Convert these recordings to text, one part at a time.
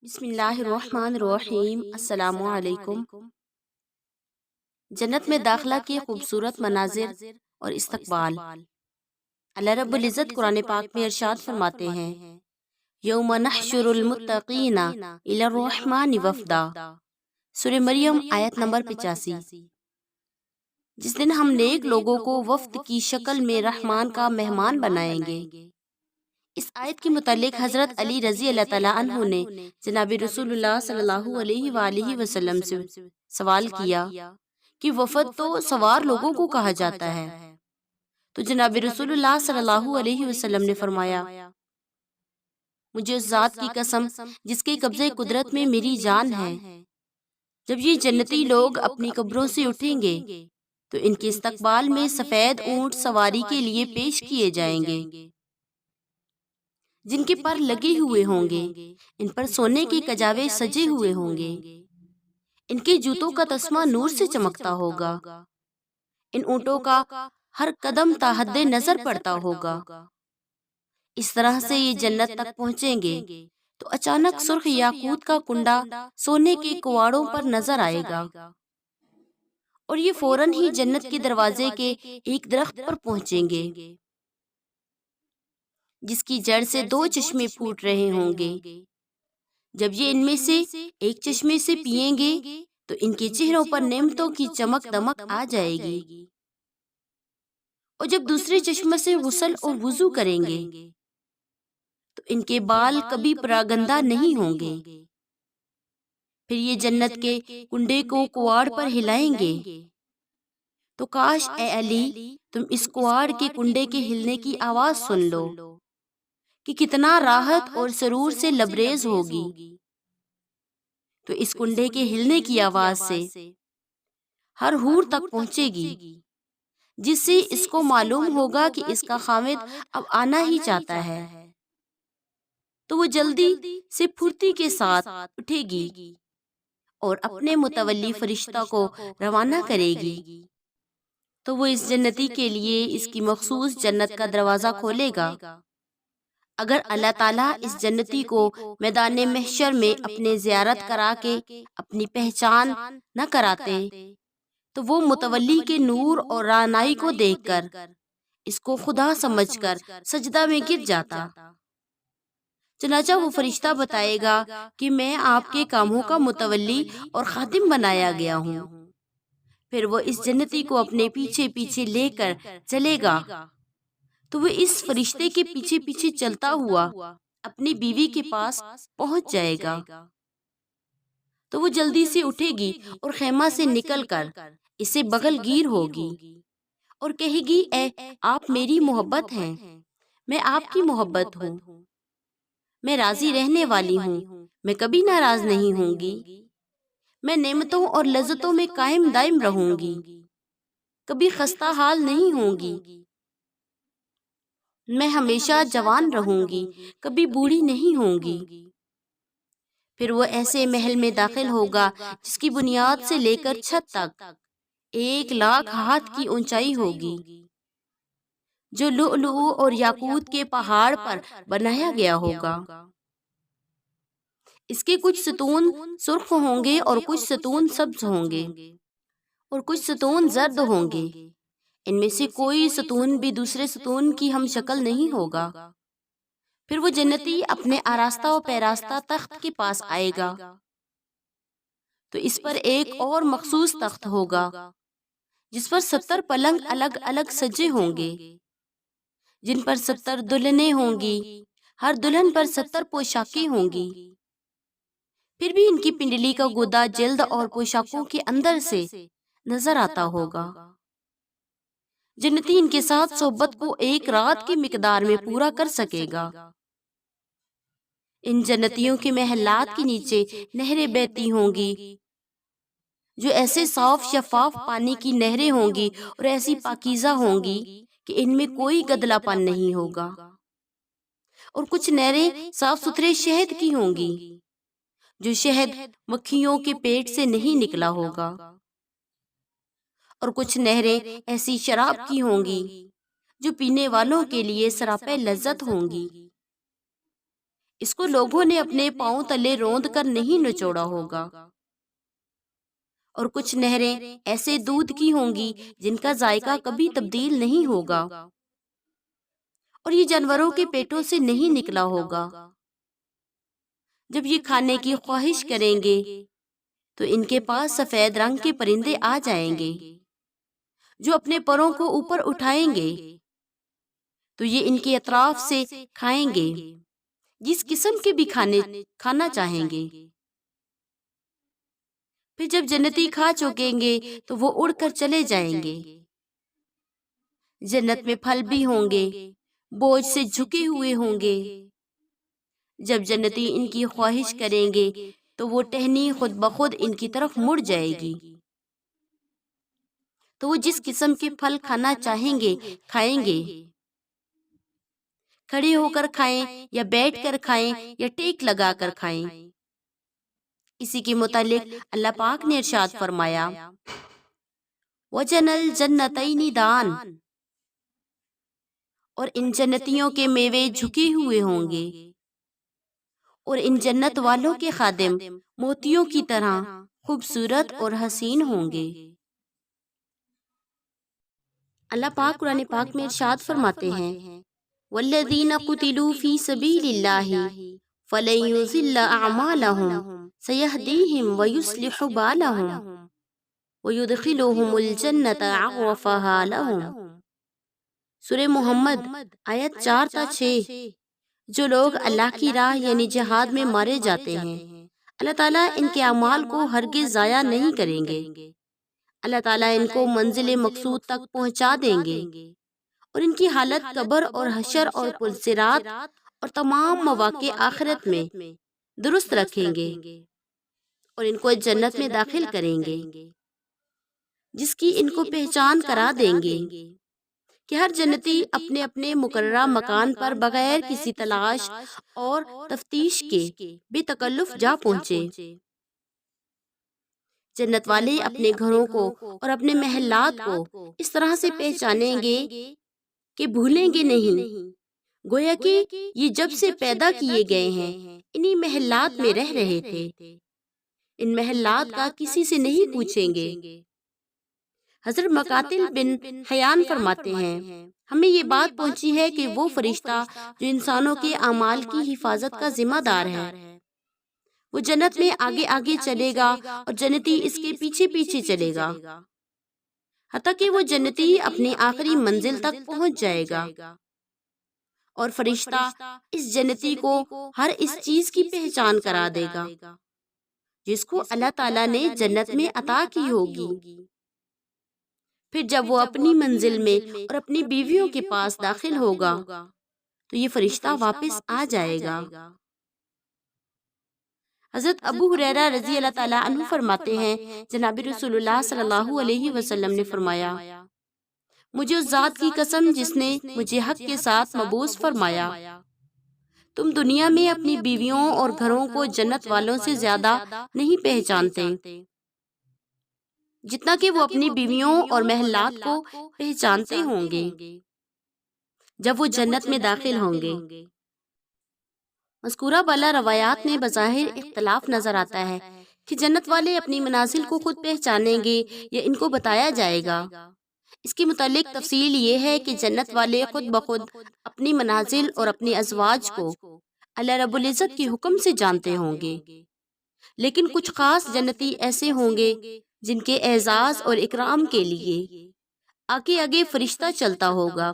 بسم اللہ الرحمن الرحیم۔ السلام علیکم۔ جنت میں داخلہ کے خوبصورت مناظر اور استقبال۔ اللہ رب العزت قرآن پاک میں ارشاد فرماتے ہیں، یوم نحشر المتقین الی الرحمن وفدا، سورہ مریم آیت نمبر 85۔ جس دن ہم نیک لوگوں کو وفد کی شکل میں رحمان کا مہمان بنائیں گے۔ اس آیت کے متعلق حضرت علی رضی اللہ تعالیٰ عنہ نے جناب رسول اللہ صلی اللہ علیہ وآلہ وسلم سے سوال کیا کہ وفد تو سوار لوگوں کو کہا جاتا ہے، تو جناب رسول اللہ صلی اللہ علیہ وسلم نے فرمایا، مجھے اس ذات کی قسم جس کے قبضے قدرت میں میری جان ہے، جب یہ جنتی لوگ اپنی قبروں سے اٹھیں گے تو ان کے استقبال میں سفید اونٹ سواری کے لیے پیش کیے جائیں گے، جن کے پر لگے ہوئے ہوں گے، ان پر سونے کے کجاوے سجے ہوئے ہوں گے، ان کے جوتوں کا تسمہ نور سے چمکتا ہوگا، ان اونٹوں کا ہر قدم تا حد نظر پڑتا ہوگا۔ اس طرح سے یہ جنت تک پہنچیں گے تو اچانک سرخ یاقوت کا کنڈا سونے کے کواڑوں پر نظر آئے گا، اور یہ فوراً ہی جنت کے دروازے کے ایک درخت پر پہنچیں گے جس کی جڑ سے دو چشمے پھوٹ رہے ہوں گے۔ جب یہ ان میں سے ایک چشمے سے پئیں گے تو ان کے چہروں پر نعمتوں کی چمک دمک آ جائے گی، اور جب دوسرے چشمے سے غسل اور وضو کریں گے تو ان کے بال کبھی پراگندہ نہیں ہوں گے۔ پھر یہ جنت کے کنڈے کو کواڑ پر ہلائیں گے تو کاش اے علی تم اس کواڑ کے کنڈے کے ہلنے کی آواز سن لو کہ کتنا راحت اور سرور سے لبریز ہوگی۔ تو اس کنڈے کے ہلنے کی آواز سے ہر حور تک پہنچے گی، جس سے اس کو معلوم ہوگا کہ اس کا خامد اب آنا ہی چاہتا ہے، تو وہ جلدی سے پھرتی کے ساتھ اٹھے گی اور اپنے متولی فرشتہ کو روانہ کرے گی، تو وہ اس جنتی کے لیے اس کی مخصوص جنت کا دروازہ کھولے گا۔ اگر اللہ تعالیٰ اس جنتی کو میدان محشر میں اپنے زیارت کرا کے اپنی پہچان نہ کراتے تو وہ متولی کے نور اور رعنائی کو دیکھ کر اس کو خدا سمجھ کر سجدہ میں گر جاتا۔ چنانچہ وہ فرشتہ بتائے گا کہ میں آپ کے کاموں کا متولی اور خادم بنایا گیا ہوں۔ پھر وہ اس جنتی کو اپنے پیچھے پیچھے لے کر چلے گا، تو وہ اس فرشتے کے پیچھے پیچھے چلتا ہوا اپنی بیوی کے پاس پہنچ جائے گا، تو وہ جلدی سے اٹھے گی اور خیمہ سے نکل کر اسے بغل گیر ہوگی اور کہے گی، اے آپ میری محبت ہیں، میں آپ کی محبت ہوں، میں راضی رہنے والی ہوں، میں کبھی ناراض نہیں ہوں گی، میں نعمتوں اور لذتوں میں قائم دائم رہوں گی، کبھی خستہ حال نہیں ہوں گی، میں ہمیشہ جوان رہوں گی، کبھی بوڑھی نہیں ہوں گی۔ پھر وہ ایسے محل میں داخل ہوگا جس کی بنیاد سے لے کر چھت تک 1,00,000 ہاتھ کی اونچائی ہوگی، جو لؤلؤ اور یاقوت کے پہاڑ پر بنایا گیا ہوگا۔ اس کے کچھ ستون سرخ ہوں گے اور کچھ ستون سبز ہوں گے اور کچھ ستون زرد ہوں گے، ان میں سے کوئی ستون بھی دوسرے ستون کی ہم شکل نہیں ہوگا۔ پھر وہ جنتی اپنے آراستہ و پیراستہ تخت کے پاس آئے گا تو اس پر ایک اور مخصوص تخت ہوگا جس پر 70 پلنگ الگ الگ سجے ہوں گے، جن پر 70 دلہنیں ہوں گی، ہر دلہن پر 70 پوشاکیں ہوں گی۔ پھر بھی ان کی پنڈلی کا گودا جلد اور پوشاکوں کے اندر سے نظر آتا ہوگا۔ جنتی ان کے ساتھ صحبت کو 1 رات کی مقدار میں پورا کر سکے گا۔ ان جنتیوں کے محلات کے نیچے نہریں بہتی ہوں گی، جو ایسے صاف شفاف پانی کی نہریں ہوں گی اور ایسی پاکیزہ ہوں گی کہ ان میں کوئی گدلا پن نہیں ہوگا، اور کچھ نہریں صاف ستھرے شہد کی ہوں گی، جو شہد مکھیوں کے پیٹ سے نہیں نکلا ہوگا، اور کچھ نہریں ایسی شراب کی ہوں گی جو پینے والوں کے لیے سراپے لذت ہوں گی۔ اس کو لوگوں نے اپنے پاؤں تلے روند کر نہیں نچوڑا ہوگا۔ اور کچھ نہریں ایسے دودھ کی ہوں گی جن کا ذائقہ کبھی تبدیل نہیں ہوگا، اور یہ جانوروں کے پیٹوں سے نہیں نکلا ہوگا۔ جب یہ کھانے کی خواہش کریں گے تو ان کے پاس سفید رنگ کے پرندے آ جائیں گے جو اپنے پروں کو اوپر اٹھائیں گے تو یہ ان کے اطراف سے کھائیں گے، جس قسم کے بھی کھانا چاہیں گے۔ پھر جب جنتی کھا چکیں گے تو وہ اڑ کر چلے جائیں گے۔ جنت میں پھل بھی ہوں گے، بوجھ سے جھکے ہوئے ہوں گے۔ جب جنتی ان کی خواہش کریں گے تو وہ ٹہنی خود بخود ان کی طرف مڑ جائے گی، تو وہ جس قسم کے پھل کھانا چاہیں گے کھائیں گے۔ کھڑے ہو کر کھائیں یا بیٹھ کر کھائیں یا ٹیک لگا کر کھائیں۔ اسی کے متعلق اللہ پاک نے ارشاد فرمایا، وَجَنَى الْجَنَّتَيْنِ دَانٍ، اور ان جنتیوں کے میوے جھکے ہوئے ہوں گے، اور ان جنت والوں کے خادم موتیوں کی طرح خوبصورت اور حسین ہوں گے۔ اللہ پاک قرآن پاک میں ارشاد فرماتے ہیں، وَالَّذِينَ قُتِلُوا فِي سَبِيلِ اللَّهِ فَلَن يُضِلَّ أَعْمَالَهُمْ سَيَهْدِيهِمْ وَيُصْلِحُ بَالَهُمْ وَيُدْخِلُهُمُ الْجَنَّةَ عَرَّفَهَا لَهُمْ۔ سورہ محمد آیت 4 تا 6۔ جو لوگ اللہ کی راہ یعنی جہاد میں مارے جاتے ہیں، اللہ تعالیٰ ان کے اعمال کو ہرگز ضائع نہیں کریں گے۔ اللہ تعالیٰ ان کو منزل مقصود تک پہنچا دیں گے، اور ان کی حالت قبر اور حشر اور پلسرات اور تمام مواقع آخرت میں درست رکھیں گے، اور ان کو جنت میں داخل کریں گے جس کی ان کو پہچان کرا دیں گے کہ ہر جنتی اپنے اپنے مقررہ مکان پر بغیر کسی تلاش اور تفتیش کے بے تکلف جا پہنچے۔ جنت والے اپنے گھروں کو اور اپنے محلات کو اس طرح سے پہچانیں گے کہ بھولیں گے نہیں، گویا کہ یہ جب سے پیدا کیے گئے ہیں انہی محلات میں رہ رہے تھے۔ ان محلات کا کسی سے نہیں پوچھیں گے۔ حضرت مقاتل بن حیان فرماتے ہیں، ہمیں یہ بات پہنچی ہے کہ وہ فرشتہ جو انسانوں کے اعمال کی حفاظت کا ذمہ دار ہے، وہ جنت میں آگے آگے چلے گا اور جنتی اس کے پیچھے پیچھے چلے گا، حتیٰ کہ وہ جنتی اپنی آخری منزل تک پہنچ جائے گا، اور فرشتہ اس جنتی کو ہر اس چیز کی پہچان کرا دے گا جس کو اللہ تعالیٰ نے جنت میں عطا کی ہوگی۔ پھر جب وہ اپنی منزل میں اور اپنی بیویوں کے پاس داخل ہوگا تو یہ فرشتہ واپس آ جائے گا۔ حضرت ابو ہریرہ رضی اللہ تعالیٰ عنہ فرماتے ہیں، جناب رسول اللہ صلی اللہ علیہ وسلم نے فرمایا، مجھے اس ذات کی قسم جس نے مجھے حق کے ساتھ مبعوث فرمایا، تم دنیا میں اپنی بیویوں اور گھروں کو جنت والوں سے زیادہ نہیں پہچانتے جتنا کہ وہ اپنی بیویوں اور محلات کو پہچانتے ہوں گے جب وہ جنت میں داخل ہوں گے۔ مذکورہ بالا روایات میں بظاہر اختلاف نظر آتا ہے کہ جنت والے اپنی منازل کو خود پہچانیں گے یا ان کو بتایا جائے گا۔ اس کے متعلق تفصیل یہ ہے کہ جنت والے خود بخود اپنی منازل اور اپنی ازواج کو اللہ رب العزت کے حکم سے جانتے ہوں گے، لیکن کچھ خاص جنتی ایسے ہوں گے جن کے اعزاز اور اکرام کے لیے آگے آگے فرشتہ چلتا ہوگا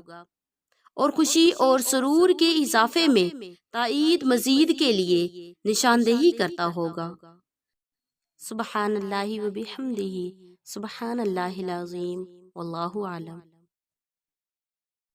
اور خوشی اور سرور کے اضافے میں تائید مزید کے لیے نشاندہی کرتا ہوگا۔ سبحان اللہ و بحمدہ، سبحان اللہ العظیم، واللہ اعلم۔